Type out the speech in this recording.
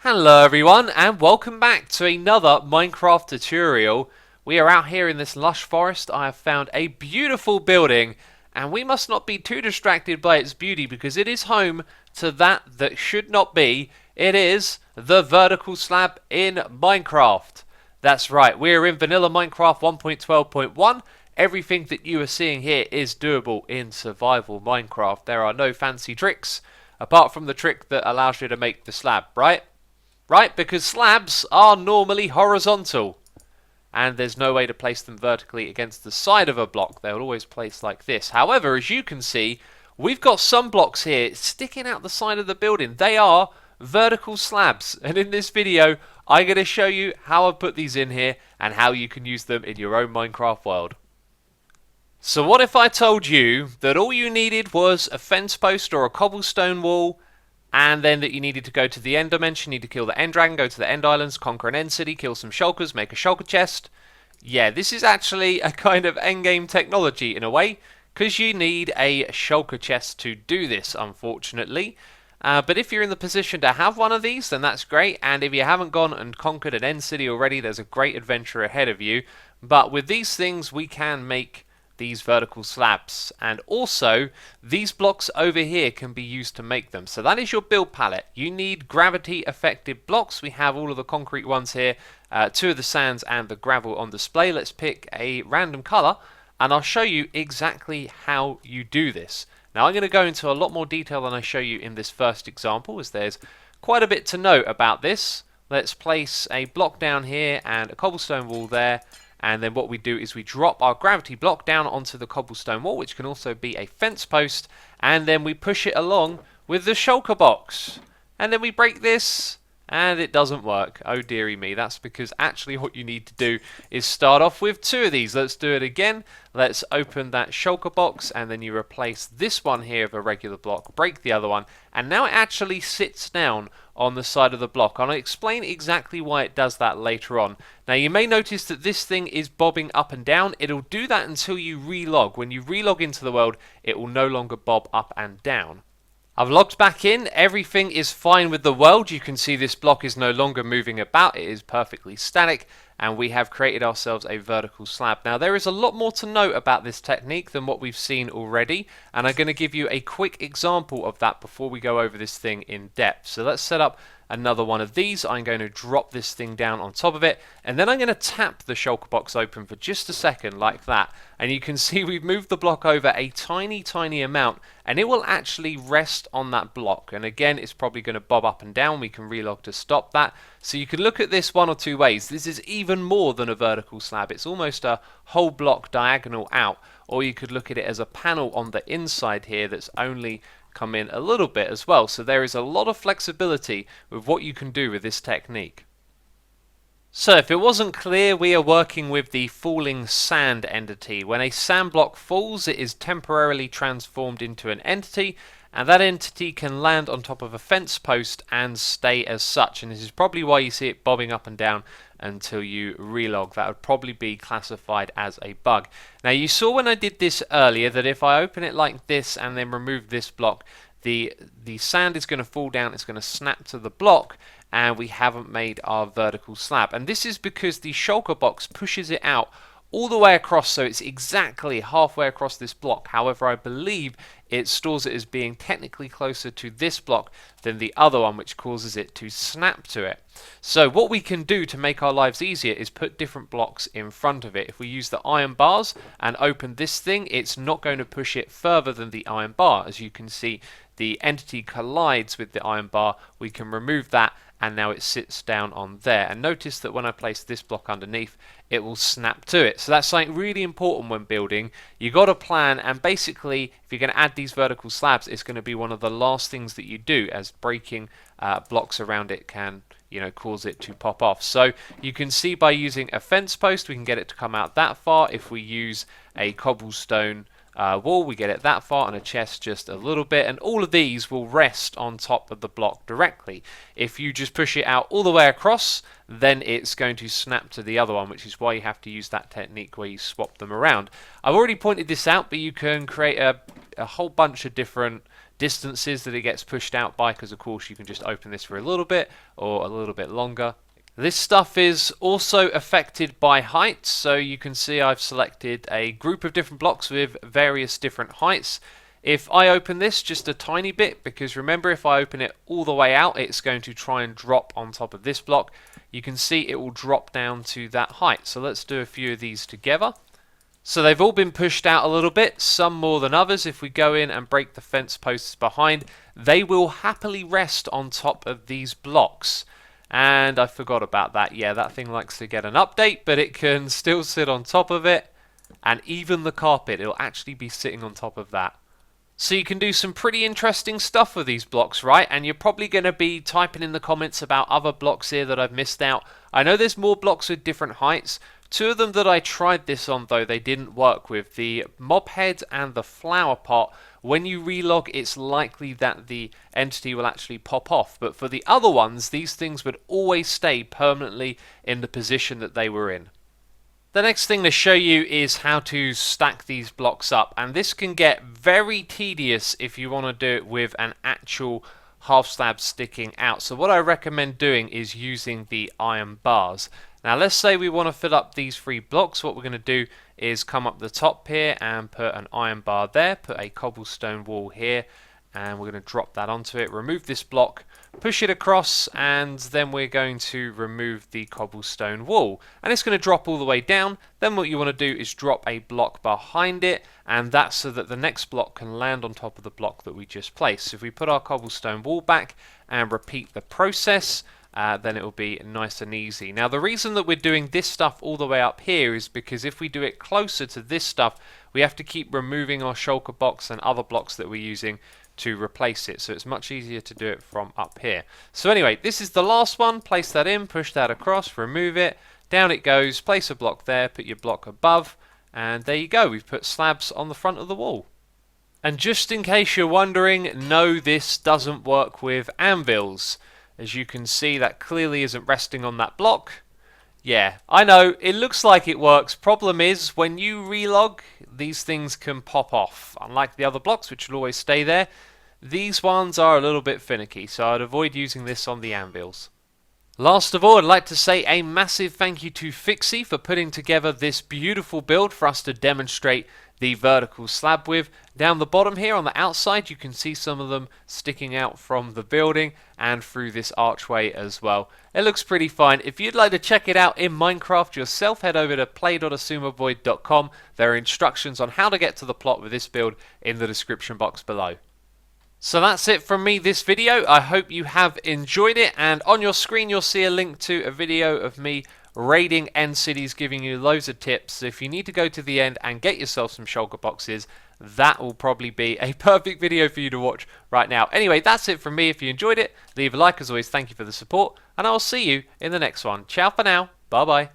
Hello everyone and welcome back to another Minecraft tutorial. We are out here in this lush forest. I have found a beautiful building and we must not be too distracted by its beauty because it is home to that should not be. It is the vertical slab in Minecraft. That's right, we're in vanilla Minecraft 1.12.1. Everything that you are seeing here is doable in survival Minecraft. There are no fancy tricks apart from the trick that allows you to make the slab, right? Right, because slabs are normally horizontal. And there's no way to place them vertically against the side of a block. They'll always place like this. However, as you can see, we've got some blocks here sticking out the side of the building. They are vertical slabs. And in this video, I'm going to show you how I put these in here and how you can use them in your own Minecraft world. So what if I told you that all you needed was a fence post or a cobblestone wall, and then that you needed to go to the end dimension, you need to kill the end dragon, go to the end islands, conquer an end city, kill some shulkers, make a shulker chest. Yeah, this is actually a kind of endgame technology in a way, because you need a shulker chest to do this, unfortunately. But if you're in the position to have one of these, then that's great. And if you haven't gone and conquered an end city already, there's a great adventure ahead of you. But with these things, we can make these vertical slabs, and also these blocks over here can be used to make them. So that is your build palette. You need gravity affected blocks. We have all of the concrete ones here, two of the sands and the gravel on display. Let's pick a random color and I'll show you exactly how you do this. Now I'm going to go into a lot more detail than I show you in this first example, as there's quite a bit to know about this. Let's place a block down here and a cobblestone wall there. And then what we do is we drop our gravity block down onto the cobblestone wall, which can also be a fence post, and then we push it along with the shulker box. And then we break this, and it doesn't work. Oh dearie me, that's because actually what you need to do is start off with two of these. Let's do it again. Let's open that shulker box, and then you replace this one here with a regular block, break the other one, and now it actually sits down on the side of the block. I'll explain exactly why it does that later on. Now you may notice that this thing is bobbing up and down. It'll do that until you relog. When you relog into the world, it will no longer bob up and down. I've logged back in, everything is fine with the world. You can see this block is no longer moving about, it is perfectly static, and we have created ourselves a vertical slab. Now there is a lot more to note about this technique than what we've seen already, and I'm going to give you a quick example of that before we go over this thing in depth. So let's set up another one of these. I'm going to drop this thing down on top of it, and then I'm going to tap the shulker box open for just a second like that, and you can see we've moved the block over a tiny amount, and it will actually rest on that block. And again, it's probably going to bob up and down. We can relog to stop that. So you can look at this one or two ways. This is even more than a vertical slab. It's almost a whole block diagonal out, or you could look at it as a panel on the inside here that's only come in a little bit as well. So there is a lot of flexibility with what you can do with this technique. So if it wasn't clear, we are working with the falling sand entity. When a sand block falls, it is temporarily transformed into an entity, and that entity can land on top of a fence post and stay as such. And this is probably why you see it bobbing up and down until you relog. That would probably be classified as a bug. Now you saw when I did this earlier that if I open it like this and then remove this block, the sand is going to fall down, it's going to snap to the block, and we haven't made our vertical slab. And this is because the shulker box pushes it out all the way across, so it's exactly halfway across this block. However, I believe it stores it as being technically closer to this block than the other one, which causes it to snap to it. So what we can do to make our lives easier is put different blocks in front of it. If we use the iron bars and open this thing, it's not going to push it further than the iron bar. As you can see, the entity collides with the iron bar. We can remove that, and now it sits down on there. And notice that when I place this block underneath, it will snap to it. So that's something really important when building. You got to plan, and basically if you're going to add these vertical slabs, it's going to be one of the last things that you do, as breaking blocks around it can cause it to pop off. So you can see by using a fence post we can get it to come out that far. If we use a cobblestone wall, we get it that far, and a chest just a little bit, and all of these will rest on top of the block directly. If you just push it out all the way across, then it's going to snap to the other one, which is why you have to use that technique where you swap them around. I've already pointed this out, but you can create a whole bunch of different distances that it gets pushed out by, because of course you can just open this for a little bit or a little bit longer. This stuff is also affected by height, so you can see I've selected a group of different blocks with various different heights. If I open this just a tiny bit, because remember, if I open it all the way out, it's going to try and drop on top of this block. You can see it will drop down to that height. So let's do a few of these together. So they've all been pushed out a little bit, some more than others. If we go in and break the fence posts behind, they will happily rest on top of these blocks. And I forgot about that. Yeah, that thing likes to get an update, but it can still sit on top of it. And even the carpet, it'll actually be sitting on top of that. So you can do some pretty interesting stuff with these blocks, right? And you're probably going to be typing in the comments about other blocks here that I've missed out. I know there's more blocks with different heights. Two of them that I tried this on, though, they didn't work with. The mob head and the flower pot. When you relog, it's likely that the entity will actually pop off. But for the other ones, these things would always stay permanently in the position that they were in. The next thing to show you is how to stack these blocks up, and this can get very tedious if you want to do it with an actual half slab sticking out. So what I recommend doing is using the iron bars. Now let's say we want to fill up these 3 blocks. What we're going to do is come up the top here and put an iron bar there, put a cobblestone wall here, and we're going to drop that onto it, remove this block, push it across, and then we're going to remove the cobblestone wall, and it's going to drop all the way down. Then what you want to do is drop a block behind it, and that's so that the next block can land on top of the block that we just placed. So if we put our cobblestone wall back and repeat the process, then it will be nice and easy. Now the reason that we're doing this stuff all the way up here is because if we do it closer to this stuff, we have to keep removing our shulker box and other blocks that we're using to replace it, so it's much easier to do it from up here. So anyway, this is the last one. Place that in, push that across, remove it, down it goes, place a block there, put your block above, and there you go. We've put slabs on the front of the wall. And just in case you're wondering, no, this doesn't work with anvils. As you can see, that clearly isn't resting on that block. Yeah, I know, it looks like it works. Problem is, when you relog, these things can pop off. Unlike the other blocks, which will always stay there, these ones are a little bit finicky, so I'd avoid using this on the anvils. Last of all, I'd like to say a massive thank you to Fixie for putting together this beautiful build for us to demonstrate the vertical slab with. Down the bottom here on the outside, you can see some of them sticking out from the building and through this archway as well. It looks pretty fine. If you'd like to check it out in Minecraft yourself, head over to play.xisumavoid.com. There are instructions on how to get to the plot with this build in the description box below. So that's it from me this video. I hope you have enjoyed it, and on your screen you'll see a link to a video of me raiding end cities, giving you loads of tips. So if you need to go to the end and get yourself some shulker boxes, that will probably be a perfect video for you to watch right now. Anyway, that's it from me. If you enjoyed it, leave a like. As always, thank you for the support, and I'll see you in the next one. Ciao for now. Bye bye.